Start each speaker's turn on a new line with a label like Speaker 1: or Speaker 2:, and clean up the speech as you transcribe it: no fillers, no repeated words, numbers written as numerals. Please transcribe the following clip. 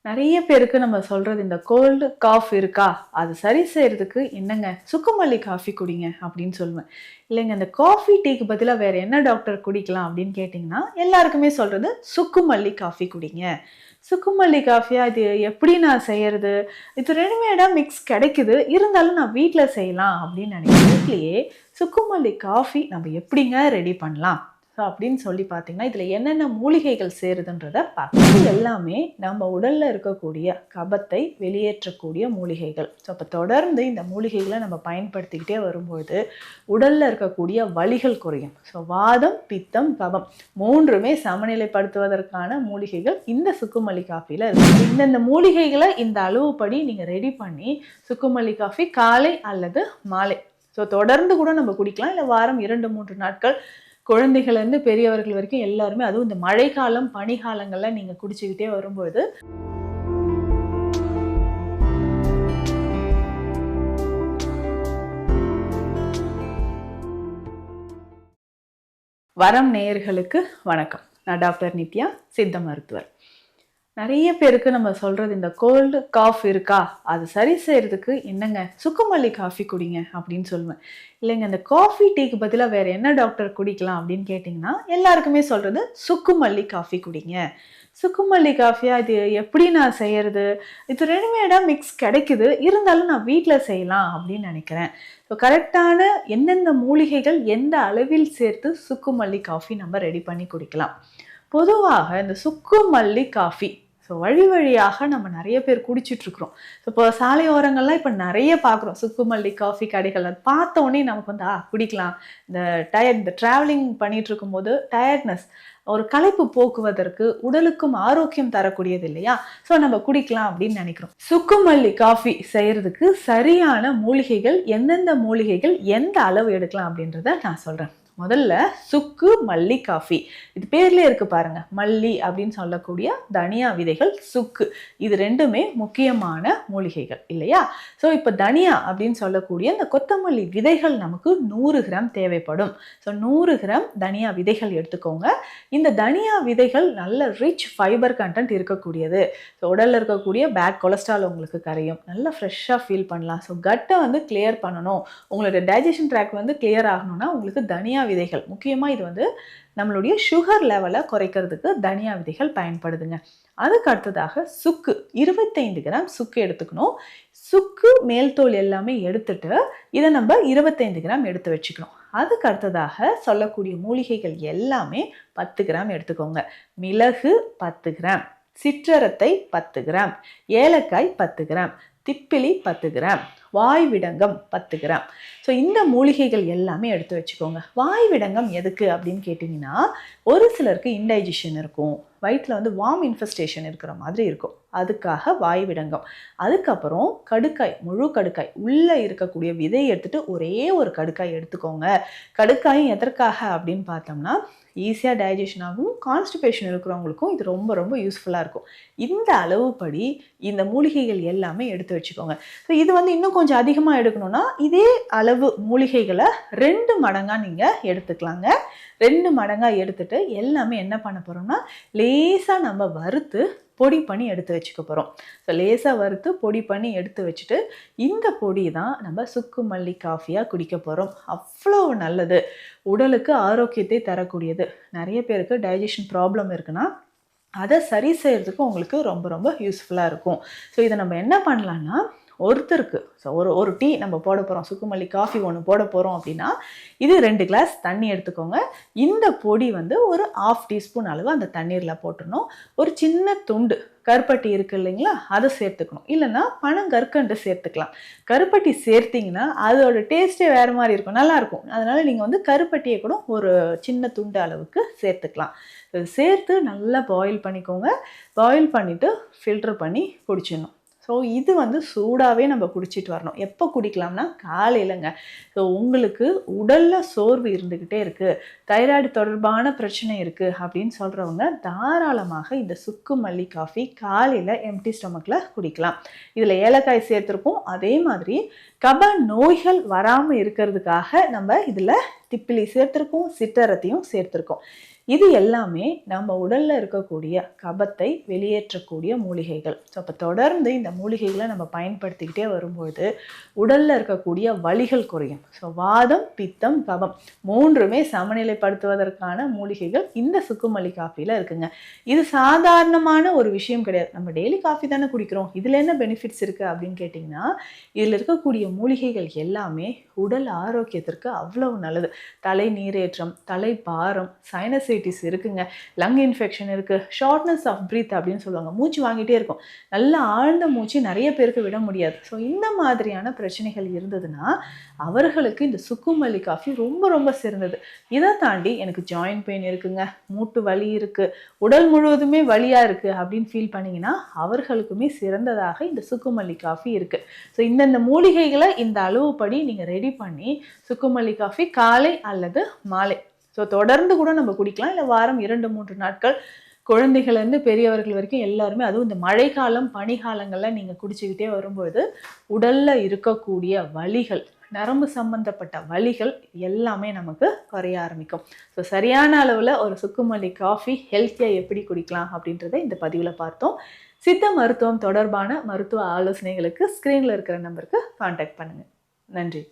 Speaker 1: நிறைய பேருக்கு நம்ம சொல்றது இந்த கோல்டு காஃப் இருக்கா, அது சரி செய்யறதுக்கு என்னங்க சுக்குமல்லி காஃபி குடிங்க அப்படின்னு சொல்லுவேன். இல்லைங்க இந்த காஃபி டீக்கு பதிலாக வேற என்ன டாக்டர் குடிக்கலாம் அப்படின்னு கேட்டிங்கன்னா எல்லாருக்குமே சொல்றது சுக்குமல்லி காஃபி குடிங்க. சுக்குமல்லி காஃபியா இது எப்படி நான் செய்யறது? இது ரெடிமேடா மிக்ஸ் கிடைக்குது, இருந்தாலும் நான் வீட்டில் செய்யலாம் அப்படின்னு நினைக்கிறேன். வீட்லேயே சுக்குமல்லி காஃபி நம்ம எப்படிங்க ரெடி பண்ணலாம் அப்படின்னு சொல்லி பார்த்தீங்கன்னா இதில் என்னென்ன மூலிகைகள் சேருதுன்றதை பார்க்கலாம். இது எல்லாமே நம்ம உடலில் இருக்கக்கூடிய கபத்தை வெளியேற்றக்கூடிய மூலிகைகள். ஸோ அப்போ தொடர்ந்து இந்த மூலிகைகளை நம்ம பயன்படுத்திக்கிட்டே வரும்பொழுது உடலில் இருக்கக்கூடிய வலிகள் குறையும். ஸோ வாதம், பித்தம், கபம் மூன்றுமே சமநிலைப்படுத்துவதற்கான மூலிகைகள் இந்த சுக்குமல்லி காஃபியில் இருக்குது. இந்தந்த மூலிகைகளை இந்த அளவுப்படி நீங்கள் ரெடி பண்ணி சுக்குமல்லி காஃபி காலை அல்லது மாலை ஸோ தொடர்ந்து கூட நம்ம குடிக்கலாம். இல்லை வாரம் 2-3 நாட்கள் குழந்தைகள்லேருந்து பெரியவர்கள் வரைக்கும் எல்லாருமே, அதுவும் இந்த மழைக்காலம் பனிக்காலங்கள்ல நீங்கள் குடிச்சுக்கிட்டே வரும்பொழுது வரம் நேயர்களுக்கு வணக்கம். நான் டாக்டர் நித்யா, சித்த மருத்துவர். நிறைய பேருக்கு நம்ம சொல்றது இந்த கோல்டு காஃப் இருக்கா, அது சரி செய்யறதுக்கு என்னங்க சுக்குமல்லி காஃபி குடிங்க அப்படின்னு சொல்லுவேன். இல்லைங்க இந்த காஃபி டீக்கு பதிலாக வேற என்ன டாக்டர் குடிக்கலாம் அப்படின்னு கேட்டிங்கன்னா எல்லாருக்குமே சொல்றது சுக்குமல்லி காஃபி குடிங்க. சுக்குமல்லி காஃபியா இது எப்படி நான் செய்யறது? இது ரெடிமேடா மிக்ஸ் கிடைக்குது, இருந்தாலும் நான் வீட்டில் செய்யலாம் அப்படின்னு நினைக்கிறேன். ஸோ கரெக்டான எந்தெந்த மூலிகைகள் எந்த அளவில் சேர்த்து சுக்குமல்லி காஃபி நம்ம ரெடி பண்ணி குடிக்கலாம். பொதுவாக இந்த சுக்குமல்லி காஃபி ஸோ வழியாக நம்ம நிறைய பேர் குடிச்சிட்ருக்குறோம். ஸோ இப்போ சாலையோரங்கள்லாம் இப்போ நிறைய பார்க்குறோம் சுக்குமல்லி காஃபி கடைகள். அது பார்த்தோன்னே நமக்கு வந்து குடிக்கலாம். இந்த ட்ராவலிங் பண்ணிகிட்டு இருக்கும்போது டயர்ட்னஸ், ஒரு களைப்பு போக்குவதற்கு உடலுக்கும் ஆரோக்கியம் தரக்கூடியது இல்லையா? ஸோ நம்ம குடிக்கலாம் அப்படின்னு நினைக்கிறோம். சுக்குமல்லி காஃபி செய்யறதுக்கு சரியான மூலிகைகள், எந்தெந்த மூலிகைகள் எந்த அளவு எடுக்கலாம் அப்படின்றத நான் சொல்கிறேன். முதல்ல சுக்கு மல்லி காஃபி, இது பேர்லேயே இருக்கு பாருங்க, மல்லி அப்படின்னு சொல்லக்கூடிய தனியா விதைகள், சுக்கு, இது ரெண்டுமே முக்கியமான மூலிகைகள் இல்லையா? ஸோ இப்போ தனியா அப்படின்னு சொல்லக்கூடிய இந்த கொத்தமல்லி விதைகள் நமக்கு 100 கிராம் தேவைப்படும். ஸோ 100 கிராம் தனியா விதைகள் எடுத்துக்கோங்க. இந்த தனியா விதைகள் நல்ல ரிச் ஃபைபர் கண்டென்ட் இருக்கக்கூடியது. ஸோ உடலில் இருக்கக்கூடிய பேட் கொலஸ்ட்ரால் உங்களுக்கு கரையும், நல்லா ஃப்ரெஷ்ஷாக ஃபீல் பண்ணலாம். ஸோ கட்டை வந்து கிளியர் பண்ணணும், உங்களோட டைஜஷன் ட்ராக் வந்து கிளியர் ஆகணும்னா உங்களுக்கு தனியா விதைகள் முக்கியமாக, இது வந்து நம்மளுடைய சுகர் லெவலை குறைக்கிறதுக்கு தனியா விதைகள் பயன்படுதுங்க. அதுக்கு அடுத்ததாக சுக்கு 25 கிராம் சுக்கு எடுத்துக்கணும். சுக்கு மேல் தோல் எல்லாமே எடுத்துட்டு இதை நம்ம 25 கிராம் எடுத்து வச்சுக்கணும். அதுக்கு அடுத்ததாக சொல்லக்கூடிய மூலிகைகள் எல்லாமே 10 கிராம் எடுத்துக்கோங்க. மிளகு 10 கிராம், சிற்றரத்தை 10 கிராம், ஏலக்காய் 10 கிராம், திப்பிலி 10 கிராம், வாய்விடங்கம் 10 கிராம். ஸோ இந்த மூலிகைகள் எல்லாமே எடுத்து வச்சுக்கோங்க. வாய்விடங்கம் எதுக்கு அப்படின்னு கேட்டிங்கன்னா ஒரு சிலருக்கு இன்டைஜஷன் இருக்கும், வயிற்றில் வந்து வார்ம் இன்ஃபெஸ்டேஷன் இருக்கிற மாதிரி இருக்கும், அதுக்காக வாய்விடங்கம். அதுக்கப்புறம் கடுக்காய், முழு கடுக்காய் உள்ளே இருக்கக்கூடிய விதையை எடுத்துட்டு ஒரே ஒரு கடுக்காய் எடுத்துக்கோங்க. கடுக்காயும் எதற்காக அப்படின்னு பார்த்தோம்னா ஈஸியாக டைஜஷன் ஆகும், கான்ஸ்டிபேஷன் இருக்கிறவங்களுக்கும் இது ரொம்ப ரொம்ப யூஸ்ஃபுல்லாக இருக்கும். இந்த அளவுப்படி இந்த மூலிகைகள் எல்லாமே எடுத்து வச்சுக்கோங்க. ஸோ இது வந்து இன்னும் கொஞ்சம் அதிகமாக எடுக்கணும்னா இதே அளவு மூலிகைகளை 2 மடங்காக நீங்கள் எடுத்துக்கலாங்க. 2 மடங்காக எடுத்துட்டு எல்லாமே என்ன பண்ண போகிறோம்னா லேசாக நம்ம வறுத்து பொடி பண்ணி எடுத்து வச்சுக்க போகிறோம். ஸோ லேசாக வறுத்து பொடி பண்ணி எடுத்து வச்சுட்டு இந்த பொடி தான் நம்ம சுக்குமல்லி காஃபியாக குடிக்க போகிறோம். அவ்வளோ நல்லது, உடலுக்கு ஆரோக்கியத்தை தரக்கூடியது. நிறைய பேருக்கு டைஜஷன் ப்ராப்ளம் இருக்குன்னா அதை சரி செய்கிறதுக்கு உங்களுக்கு ரொம்ப ரொம்ப யூஸ்ஃபுல்லாக இருக்கும். ஸோ இதை நம்ம என்ன பண்ணலான்னா ஒருத்தருக்கு ஸோ ஒரு டீ நம்ம போட போகிறோம், சுக்குமல்லி காஃபி ஒன்று போட போகிறோம் அப்படின்னா இது 2 கிளாஸ் தண்ணி எடுத்துக்கோங்க. இந்த பொடி வந்து ஒரு 1/2 டீஸ்பூன் அளவு அந்த தண்ணீரில் போட்டுடணும். ஒரு சின்ன துண்டு கருப்பட்டி இருக்குது இல்லைங்களா, அதை சேர்த்துக்கணும். இல்லைன்னா பனங்கற்கண்டு சேர்த்துக்கலாம். கருப்பட்டி சேர்த்திங்கன்னா அதோட டேஸ்ட்டே வேறு மாதிரி இருக்கும், நல்லாயிருக்கும். அதனால் நீங்கள் வந்து கருப்பட்டியை கூட ஒரு சின்ன துண்டு அளவுக்கு சேர்த்துக்கலாம். சேர்த்து நல்லா பாயில் பண்ணிக்கோங்க. பாயில் பண்ணிவிட்டு ஃபில்டர் பண்ணி குடிச்சிடணும். ஸோ இது வந்து சூடாகவே நம்ம குடிச்சிட்டு வரணும். எப்போ குடிக்கலாம்னா காலையிலங்க. ஸோ உங்களுக்கு உடலில் சோர்வு இருந்துக்கிட்டே இருக்குது, தைராய்டு தொடர்பான பிரச்சனை இருக்குது அப்படின்னு சொல்கிறவங்க தாராளமாக இந்த சுக்குமல்லி காஃபி காலையில் எம்டி ஸ்டொமக்கில் குடிக்கலாம். இதில் ஏலக்காய் சேர்த்துருக்கோம். அதே மாதிரி கப நோய்கள் வராமல் இருக்கிறதுக்காக நம்ம இதில் திப்பிலி சேர்த்திருக்கோம், சிற்றரத்தையும் சேர்த்திருக்கோம். இது எல்லாமே நம்ம உடல்ல இருக்கக்கூடிய கபத்தை வெளியேற்றக்கூடிய மூலிகைகள். ஸோ அப்போ தொடர்ந்து இந்த மூலிகைகளை நம்ம பயன்படுத்திக்கிட்டே வரும்போது உடல்ல இருக்கக்கூடிய வலிகள் குறையும். ஸோ வாதம், பித்தம், கபம் மூன்றுமே சமநிலைப்படுத்துவதற்கான மூலிகைகள் இந்த சுக்குமல்லி காஃபியில் இருக்குங்க. இது சாதாரணமான ஒரு விஷயம் கிடையாது. நம்ம டெய்லி காஃபி தானே குடிக்கிறோம், இதில் என்ன பெனிஃபிட்ஸ் இருக்குது அப்படின்னு கேட்டிங்கன்னா, இதில் இருக்கக்கூடிய மூலிகைகள் எல்லாமே உடல் ஆரோக்கியத்திற்கு அவ்வளவு நல்லது. தலை நீரேற்றம், தலை பாரம், சைனசைட்டிஸ் இருக்குங்க, லங் இன்ஃபெக்ஷன் இருக்குது, ஷார்ட்னஸ் ஆஃப் பிரீத் அப்படின்னு சொல்லுவாங்க, மூச்சு வாங்கிட்டே இருக்கும், நல்ல ஆழ்ந்த மூச்சு நிறைய பேருக்கு விட முடியாது. ஸோ இந்த மாதிரியான பிரச்சனைகள் இருந்ததுன்னா அவர்களுக்கு இந்த சுக்குமல்லி காஃபி ரொம்ப ரொம்ப சிறந்தது. இதை தாண்டி எனக்கு ஜாயிண்ட் பெயின் இருக்குங்க, மூட்டு வலி இருக்குது, உடல் முழுவதுமே வலியாக இருக்குது அப்படின்னு ஃபீல் பண்ணிங்கன்னா அவர்களுக்குமே சிறந்ததாக இந்த சுக்குமல்லி காஃபி இருக்குது. ஸோ இந்தந்த மூலிகைகளை இந்த அளவுப்படி நீங்கள் ரெடி பண்ணி சுக்குமல்லி காஃபி காலை அல்லது மாலை ஸோ தொடர்ந்து கூட நம்ம குடிக்கலாம். இல்லை வாரம் 2-3 நாட்கள் குழந்தைகள்லேருந்து பெரியவர்கள் வரைக்கும் எல்லாருமே, அதுவும் இந்த மழைக்காலம் பனிக்காலங்களில் நீங்கள் குடிச்சுக்கிட்டே வரும்போது உடலில் இருக்கக்கூடிய வலிகள், நரம்பு சம்பந்தப்பட்ட வலிகள் எல்லாமே நமக்கு குறைய ஆரம்பிக்கும். ஸோ சரியான அளவில் ஒரு சுக்குமல்லி காஃபி ஹெல்த்தியாக எப்படி குடிக்கலாம் அப்படின்றத இந்த பதிவில் பார்த்தோம். சித்த மருத்துவம் தொடர்பான மருத்துவ ஆலோசனைகளுக்கு ஸ்க்ரீனில் இருக்கிற நம்பருக்கு கான்டாக்ட் பண்ணுங்கள். நன்றி.